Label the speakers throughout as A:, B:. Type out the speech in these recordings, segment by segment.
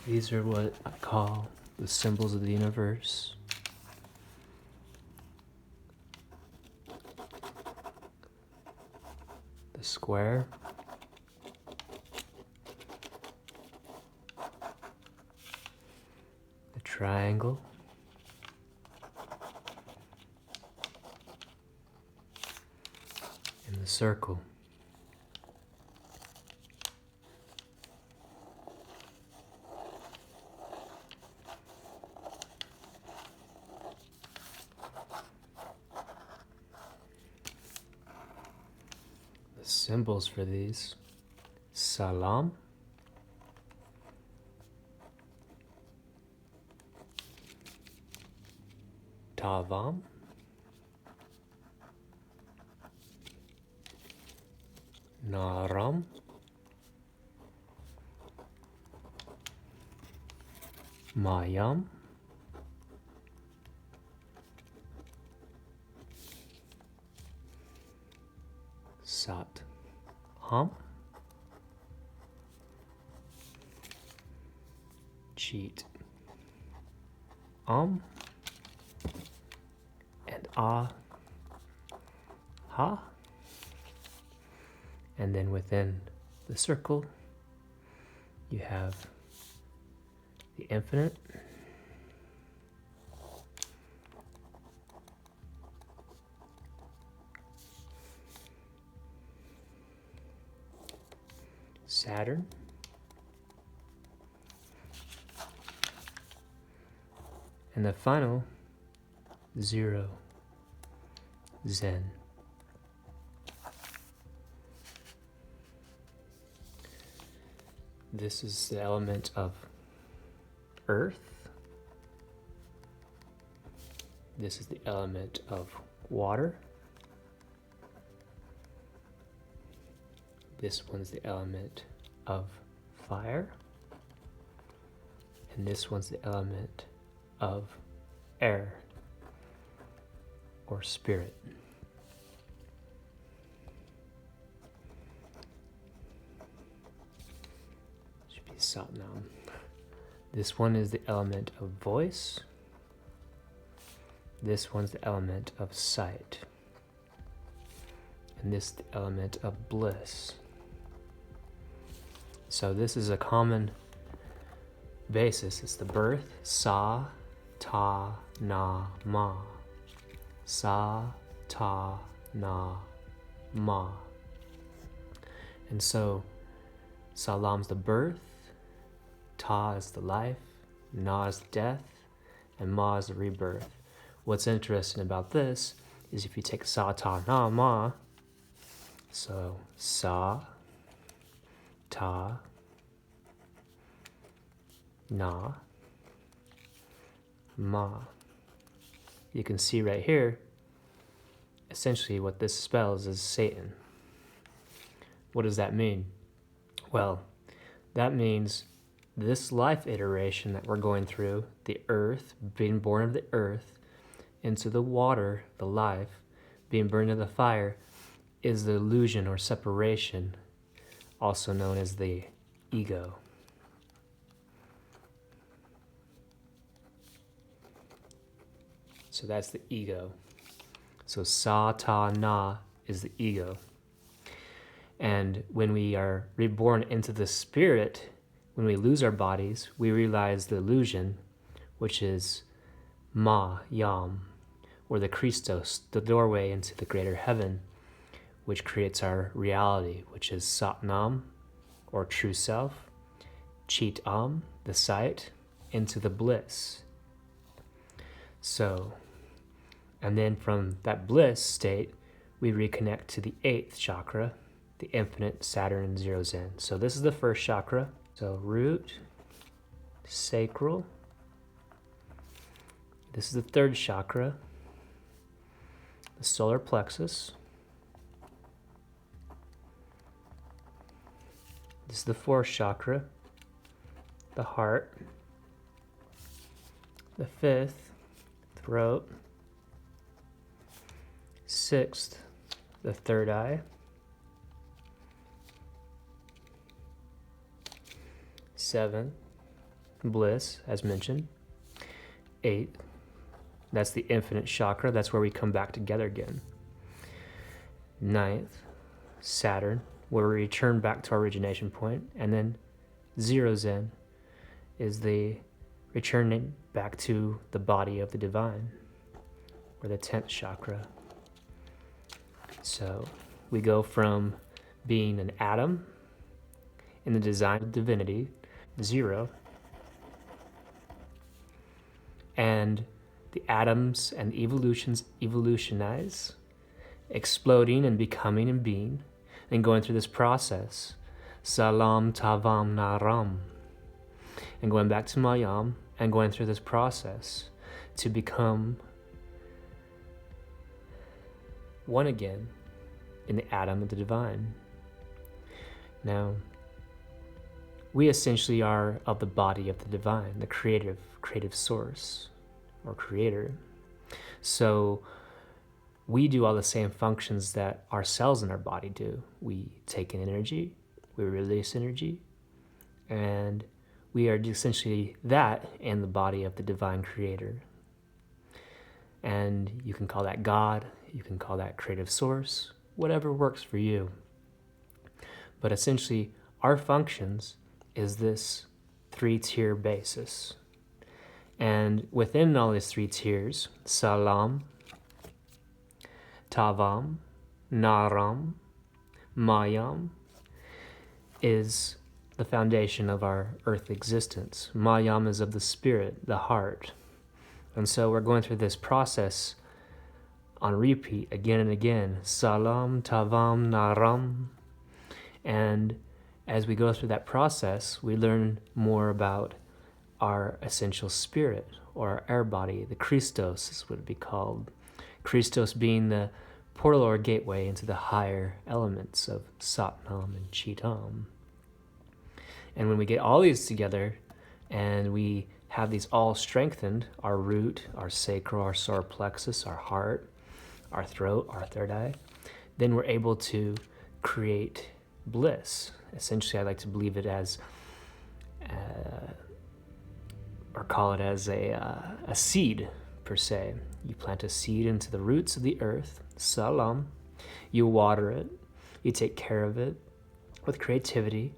A: These are what I call the symbols of the universe. The square, the triangle, and the circle. The symbols for these: salam, tavam, naram, mayam, sat ham, cheat and ha, and then within the circle you have the infinite, Saturn, and the final 0, Zen. This is the element of earth. This is the element of water. This one's the element of fire. And this one's the element of air or spirit. Should be Satnam. This one is the element of voice. This one's the element of sight. And this is the element of bliss. So this is a common basis. It's the birth, sa, ta, na, ma. Sa, ta, na, ma. And so salam's the birth, ta is the life, na is the death, and ma is the rebirth. What's interesting about this is if you take sa, ta, na, ma, so sa, ta, na, ma. You can see right here, essentially what this spells is Satan. What does that mean? Well, that means this life iteration that we're going through, the earth, being born of the earth, into the water, the life, being burned in the fire, is the illusion or separation, also known as the ego. So that's the ego. So sa, ta, na is the ego. And when we are reborn into the spirit, when we lose our bodies, we realize the illusion, which is ma, yam, or the Christos, the doorway into the greater heaven, which creates our reality, which is Satnam, or true self, Chitam, the sight, into the bliss. So, and then from that bliss state, we reconnect to the 8th chakra, the infinite Saturn and 0 Zen. So this is the first chakra. So root, sacral. This is the 3rd chakra, the solar plexus. This is the 4th chakra, the heart. The 5th, throat. 6th, the 3rd eye. 7th, bliss, as mentioned. 8, that's the infinite chakra. That's where we come back together again. 9th, Saturn, where we return back to our origination point. And then 0 Zen is the returning back to the body of the divine, or the 10th chakra. So we go from being an atom in the design of divinity, 0, and the atoms and evolutions evolutionize, exploding and becoming and being, and going through this process, Salam Tavam Naram, and going back to Mayam, and going through this process to become one again in the atom of the divine. Now, we essentially are of the body of the divine, the creative source or creator. So we do all the same functions that our cells in our body do. We take in energy, we release energy, and we are essentially that in the body of the divine creator. And you can call that God, you can call that creative source, whatever works for you. But essentially, our functions is this 3-tier basis. And within all these 3 tiers, Salam, Tavam, Naram, Mayam, is the foundation of our earth existence. Mayam is of the spirit, the heart. And so we're going through this process on repeat again and again. Salam, Tavam, Naram. And as we go through that process, we learn more about our essential spirit, or our air body. The Christos is what it would be called. Christos being the portal or gateway into the higher elements of Satnam and Chitam. And when we get all these together and we have these all strengthened, our root, our sacral, our solar plexus, our heart, our throat, our third eye, then we're able to create bliss. Essentially, I like to believe it as, or call it as a seed, per se. You plant a seed into the roots of the earth, Salam. You water it, you take care of it with creativity.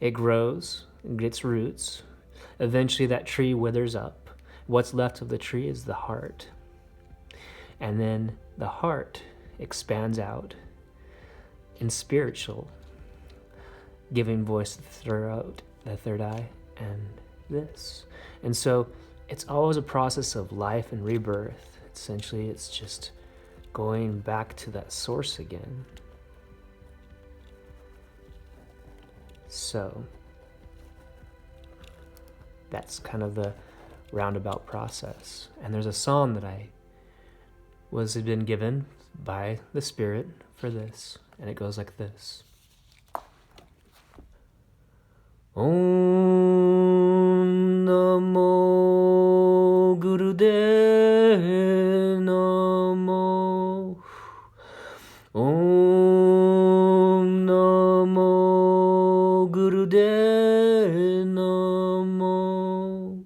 A: It grows, it gets roots. Eventually that tree withers up. What's left of the tree is the heart. And then the heart expands out in spiritual, giving voice to the throat, the third eye, and this. And so it's always a process of life and rebirth. Essentially, it's just going back to that source again. So that's kind of the roundabout process. And there's a song that I was been given by the Spirit for this, and it goes like this. Om Namo Gurudev Namo. Om Namo Gurudev Namo.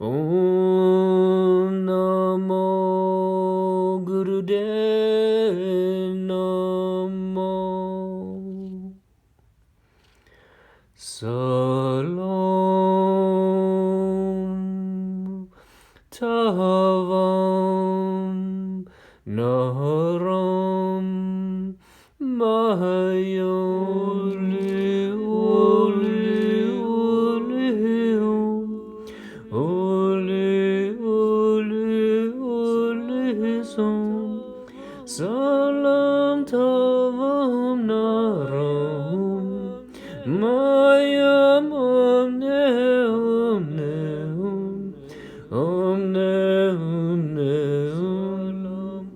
A: Om Namo Gurudev Namo. Salam Tavam Naram Mayoli Oli Oli Oli Oli Oli Salam Tavam Naram Mayam Omne Omne Omne Omne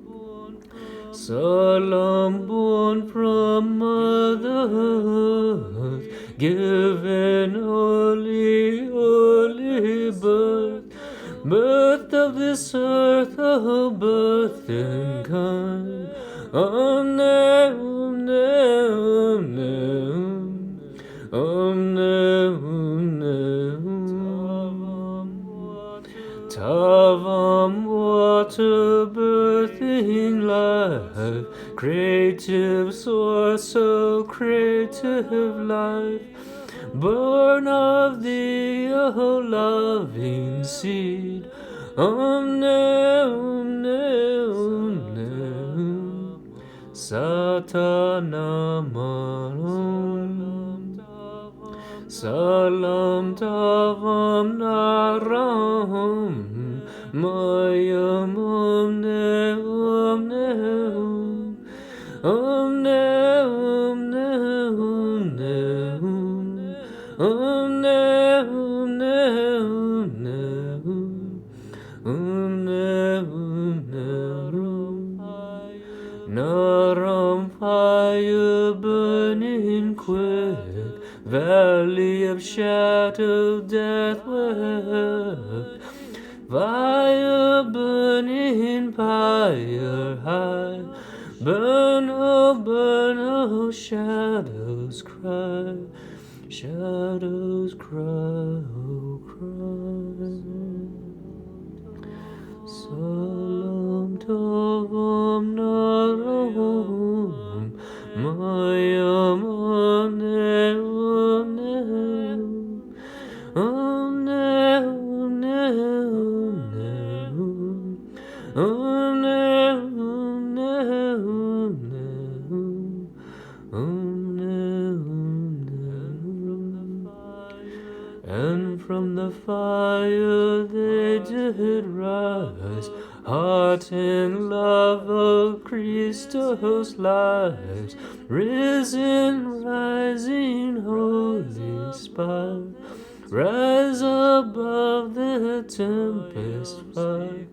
A: Salam born from mother earth, given holy birth, birth of this earth, a birth in kind. Omne Omne Omne Omne Omne birthing life, creative source, so creative life, born of thee, O loving seed. Omne, omne, omne, Satanamanam, Salam Tavam Naram, Mayam Omne, Omne, Omne, Omne, Omne, Omne, Naram, fire burning quick, valley of shadow, death wept. Fire burning, fire high, burn, oh, shadows cry, shadows cry, oh, cry. Salam Tavam Naram, Mayam Omne, Omne, Omne, Omne, Omne, Omne, Omne. And from the fire they did rise, heart and love of Christos lives, risen, rising, holy spire, rise above the tempest fire.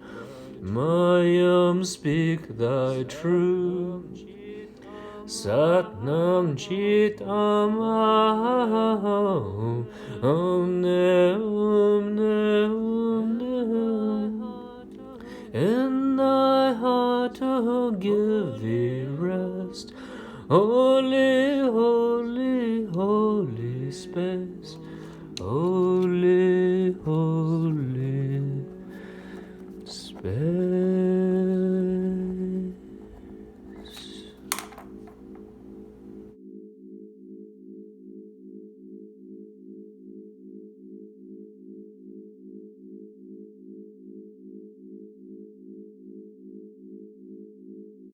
A: Mayam, speak thy truth. Satnam Chitam Aham, Omne, Omne, Omne. In thy heart, oh, give thee rest. Holy, holy, holy space. Holy, holy space.